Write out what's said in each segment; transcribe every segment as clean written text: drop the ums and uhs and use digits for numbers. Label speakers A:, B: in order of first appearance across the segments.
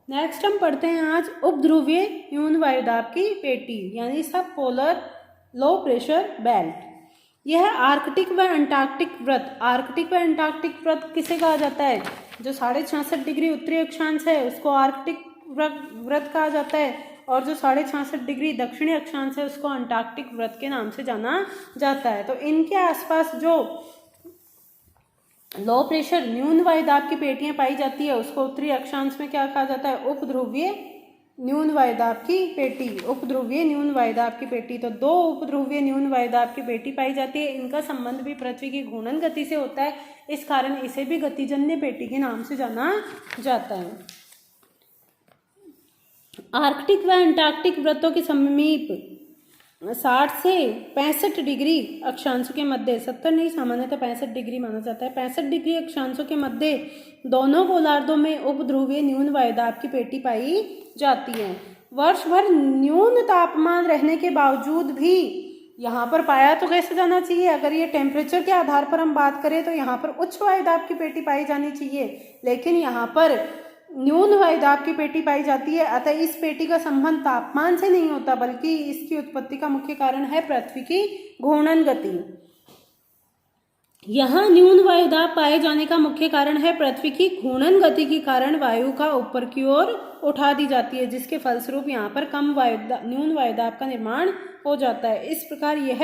A: Next हम पढ़ते हैं आज उपध्रुवीय न्यून वायुदाब की पेटी यानी सब पोलर लो प्रेशर बेल्ट। यह आर्कटिक व अंटार्कटिक व्रत, आर्कटिक व अंटार्कटिक व्रत किसे कहा जाता है? जो 66.5 डिग्री उत्तरी अक्षांश है उसको आर्कटिक व्रत कहा जाता है, और जो 66.5 डिग्री दक्षिणी अक्षांश है उसको अंटार्कटिक व्रत के नाम से जाना जाता है। तो इनके आसपास जो लो प्रेशर न्यून वायुदाब की पेटियां पाई जाती है उसको उत्तरी अक्षांश में क्या कहा जाता है? उपध्रुवीय न्यून वायुदाब की पेटी, उपध्रुवीय न्यून वायुदाब की पेटी। तो दो उपध्रुवीय न्यून वायुदाब की पेटी पाई जाती है, इनका संबंध भी पृथ्वी की घूर्णन गति से होता है, इस कारण इसे भी गतिजन्य पेटी के नाम से जाना जाता है। आर्कटिक व अंटार्कटिक व्रतों के समीप 60 से 65 डिग्री अक्षांशों के मध्य, 70 नहीं, सामान्यतः 65 डिग्री माना जाता है, 65 डिग्री अक्षांशों के मध्य दोनों गोलार्धों में उपध्रुवीय न्यून वायुदाब की पेटी पाई जाती है। वर्ष भर न्यून तापमान रहने के बावजूद भी यहाँ पर पाया तो कैसे जाना चाहिए? अगर ये टेम्परेचर के आधार पर हम बात करें तो यहाँ पर उच्च वायुदाब की पेटी पाई जानी चाहिए, लेकिन यहाँ पर न्यून वायुदाब की पेटी पाई जाती है। अतः इस पेटी का संबंध तापमान से नहीं होता, बल्कि इसकी उत्पत्ति का मुख्य कारण है पृथ्वी की घूर्णन गति। यहाँ न्यून वायुदाब पाए जाने का मुख्य कारण है पृथ्वी की घूर्णन गति के कारण वायु का ऊपर की ओर उठा दी जाती है, जिसके फलस्वरूप यहाँ पर न्यून वायुदाब का निर्माण हो जाता है। इस प्रकार यह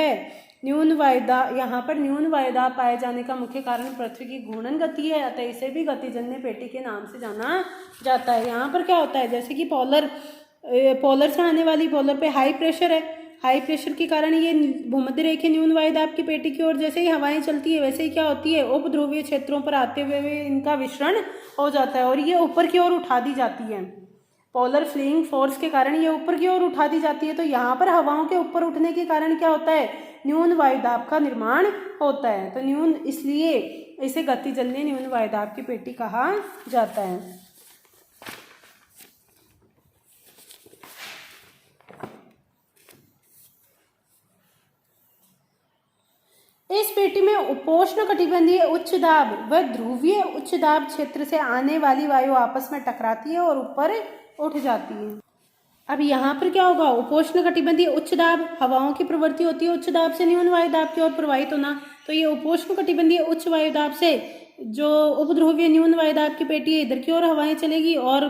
A: यहाँ पर न्यून वायुदाब पाए जाने का मुख्य कारण पृथ्वी की घूर्णन गति है, अतः इसे भी गतिजन्य पेटी के नाम से जाना जाता है। यहाँ पर क्या होता है, जैसे कि पोलर से आने वाली पोलर पे हाई प्रेशर है, हाई प्रेशर के कारण ये भूमध्य रेखीय न्यून वायुदाब की पेटी की ओर जैसे ही हवाएं चलती है वैसे ही क्या होती है, उपध्रुवीय क्षेत्रों पर आते हुए इनका विसरण हो जाता है और ये ऊपर की ओर उठा दी जाती है। पोलर फ्लीइंग फोर्स के कारण ये ऊपर की ओर उठा दी जाती है। तो यहाँ पर हवाओं के ऊपर उठने के कारण क्या होता है, न्यून वायुदाब का निर्माण होता है। तो न्यून, इसलिए इसे गतिजन्य न्यून वायुदाब की पेटी कहा जाता है। इस पेटी में उपोष्ण कटिबंधीय उच्च दाब व ध्रुवीय उच्च दाब क्षेत्र से आने वाली वायु आपस में टकराती है और ऊपर उठ जाती है। अब यहाँ पर क्या होगा, उपोष्ण कटिबंधीय उच्च दाब, हवाओं की प्रवृत्ति होती है उच्च दाब से न्यून वायुदाब की ओर प्रवाहित होना। तो ये उपोष्ण कटिबंधीय उच्च वायुदाब से जो उपध्रुवीय न्यून वायुदाब की पेटी है इधर की ओर हवाएं चलेगी, और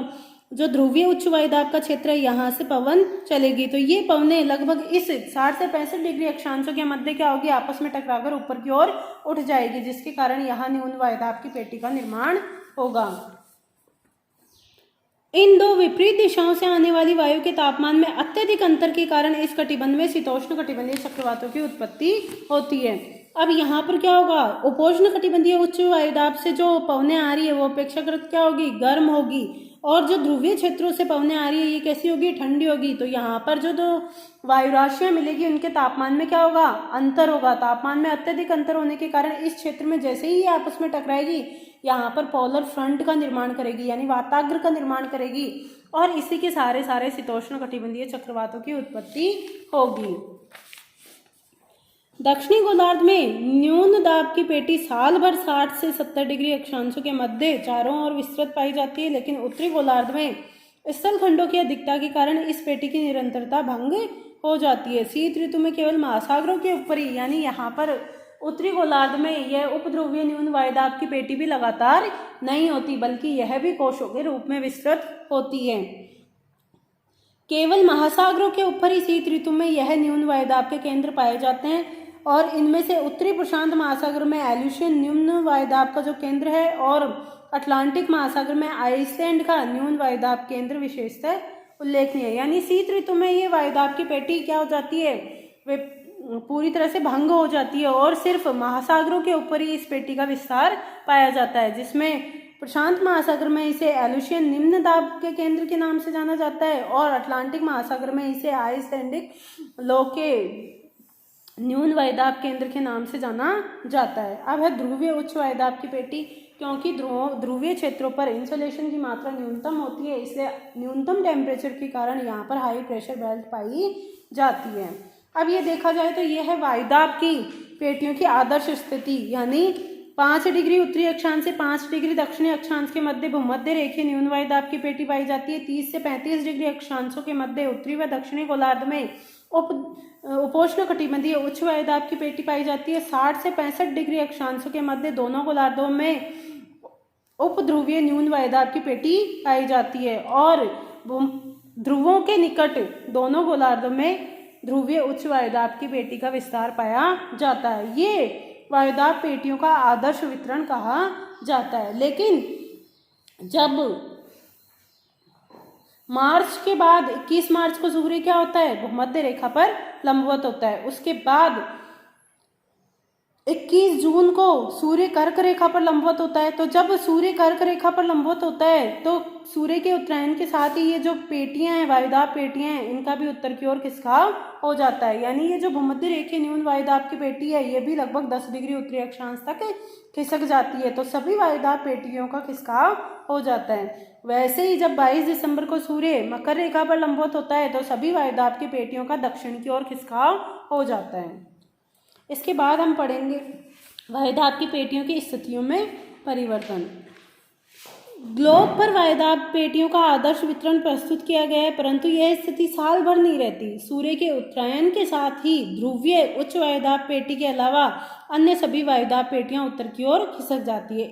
A: जो ध्रुवीय उच्च वायुदाब का क्षेत्र है यहाँ से पवन चलेगी। तो ये पवनें लगभग इस 60 से 65 डिग्री अक्षांशों के मध्य क्या होगी, आपस में टकराकर ऊपर की ओर उठ जाएगी, जिसके कारण यहाँ न्यून वायुदाब की पेटी का निर्माण होगा। इन दो विपरीत दिशाओं से आने वाली वायु के तापमान में अत्यधिक अंतर के कारण इस कटिबंध में शीतोष्ण कटिबंधीय चक्रवातों की उत्पत्ति होती है। अब यहाँ पर क्या होगा, उपोष्ण कटिबंधीय उच्च वायुदाब से जो पवनें आ रही है वो अपेक्षाकृत क्या होगी, गर्म होगी, और जो ध्रुवीय क्षेत्रों से पवनें आ रही है ये कैसी होगी, ठंडी होगी। तो यहाँ पर जो दो वायु राशियां मिलेगी उनके तापमान में क्या होगा, अंतर होगा। तापमान में अत्यधिक अंतर होने के कारण इस क्षेत्र में जैसे ही ये आपस में टकराएगी यहाँ पर पोलर फ्रंट का निर्माण करेगी, यानी वाताग्र का निर्माण करेगी, और इसी के सारे शीतोष्ण कटिबंधीय चक्रवातों की उत्पत्ति होगी। दक्षिणी गोलार्ध में न्यून दाब की पेटी साल भर 60 से 70 डिग्री अक्षांशों के मध्य चारों ओर विस्तृत पाई जाती है, लेकिन उत्तरी गोलार्ध में स्थल खंडों की अधिकता के कारण इस पेटी की निरंतरता भंग हो जाती है। शीत ऋतु में केवल महासागरों के ऊपर ही, यानी यहाँ पर उत्तरी गोलार्ध में यह उपध्रुवीय न्यून वायुदाब की पेटी भी लगातार नहीं होती, बल्कि यह भी कोशों के रूप में विस्तृत होती है। केवल महासागरों के ऊपर ही शीत ऋतु में यह न्यून वायुदाब के केंद्र पाए जाते हैं, और इनमें से उत्तरी प्रशांत महासागर में एल्यूशियन न्यून वायुदाब का जो केंद्र है, और अटलांटिक महासागर में आइसलैंड का न्यून वायुदाब केंद्र विशेषतः उल्लेखनीय है। यानी शीत ऋतु में ये वायुदाब की पेटी क्या हो जाती है, वे पूरी तरह से भंग हो जाती है, और सिर्फ महासागरों के ऊपर ही इस पेटी का विस्तार पाया जाता है, जिसमें प्रशांत महासागर में इसे एल्यूशियन निम्न दाब के केंद्र के नाम से जाना जाता है, और अटलांटिक महासागर में इसे आइसलैंडिक लो के न्यून वायुदाब केंद्र के नाम से जाना जाता है। अब है ध्रुवीय उच्च वायुदाब की पेटी। क्योंकि ध्रुवीय क्षेत्रों पर इंसुलेशन की मात्रा न्यूनतम होती है, इसलिए न्यूनतम टेम्परेचर के कारण यहाँ पर हाई प्रेशर बेल्ट पाई जाती है। अब ये देखा जाए तो यह है वायुदाब की पेटियों की आदर्श स्थिति, यानी 5 डिग्री उत्तरी अक्षांश से 5 डिग्री दक्षिणी अक्षांश के मध्य भूमध्य रेखीय न्यून वायुदाब की पेटी पाई जाती है। 30 से 35 डिग्री अक्षांशों के मध्य उत्तरी व दक्षिणी गोलार्ध में उपोष्ण कटिबंधीय उच्च वायुदाब की पेटी पाई जाती है। 60 से 65 डिग्री अक्षांशों के मध्य दोनों गोलार्धों में उपध्रुवीय न्यून वायुदाब की पेटी पाई जाती है और ध्रुवों के निकट दोनों गोलार्धों में ध्रुवीय उच्च वायुदाब की पेटी का विस्तार पाया जाता है। ये वायुदाब पेटियों का आदर्श वितरण कहा जाता है। लेकिन जब मार्च के बाद 21 मार्च को सूर्य क्या होता है, भूमध्य रेखा पर लंबवत होता है। उसके बाद 21 जून को सूर्य कर्क रेखा पर लंबवत होता है। तो जब सूर्य कर्क रेखा पर लंबवत होता है तो सूर्य के उत्तरायण के साथ ही ये जो पेटियां हैं, वायुदाब पेटियां हैं, इनका भी उत्तर की ओर खिसकाव हो जाता है। यानी ये जो भूमध्य रेखीय न्यून वायुदाब की पेटी है ये भी लगभग 10 डिग्री उत्तरी अक्षांश तक खिसक जाती है। तो सभी वायुदाब पेटियों का खिसकाव हो जाता है। वैसे ही जब 22 दिसंबर को सूर्य मकर रेखा पर लंबवत होता है तो सभी वायुदाब की पेटियों का दक्षिण की ओर खिसकाव हो जाता है। इसके बाद हम पढ़ेंगे वायुदाब की पेटियों की स्थितियों में परिवर्तन। ग्लोब पर वायुदाब पेटियों का आदर्श वितरण प्रस्तुत किया गया है, परंतु यह स्थिति साल भर नहीं रहती। सूर्य के उत्तरायण के साथ ही ध्रुवीय उच्च वायुदाब पेटी के अलावा अन्य सभी वायुदाब पेटियां उत्तर की ओर खिसक जाती है।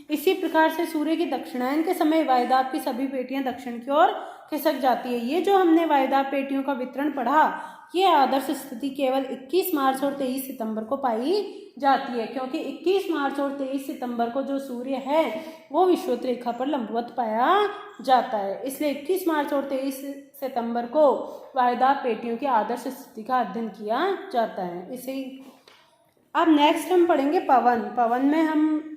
A: इसी प्रकार से सूर्य के दक्षिणायन के समय वायुदाब की सभी पेटियां दक्षिण की ओर खिसक जाती है। ये जो हमने वायुदाब पेटियों का वितरण पढ़ा, ये आदर्श स्थिति केवल 21 मार्च और 23 सितंबर को पाई जाती है, क्योंकि 21 मार्च और 23 सितंबर को जो सूर्य है वो विषुवत रेखा पर लंबवत पाया जाता है। इसलिए 21 मार्च और 23 सितंबर को वायुदाब पेटियों की आदर्श स्थिति का अध्ययन किया जाता है। इसे अब नेक्स्ट हम पढ़ेंगे पवन। पवन में हम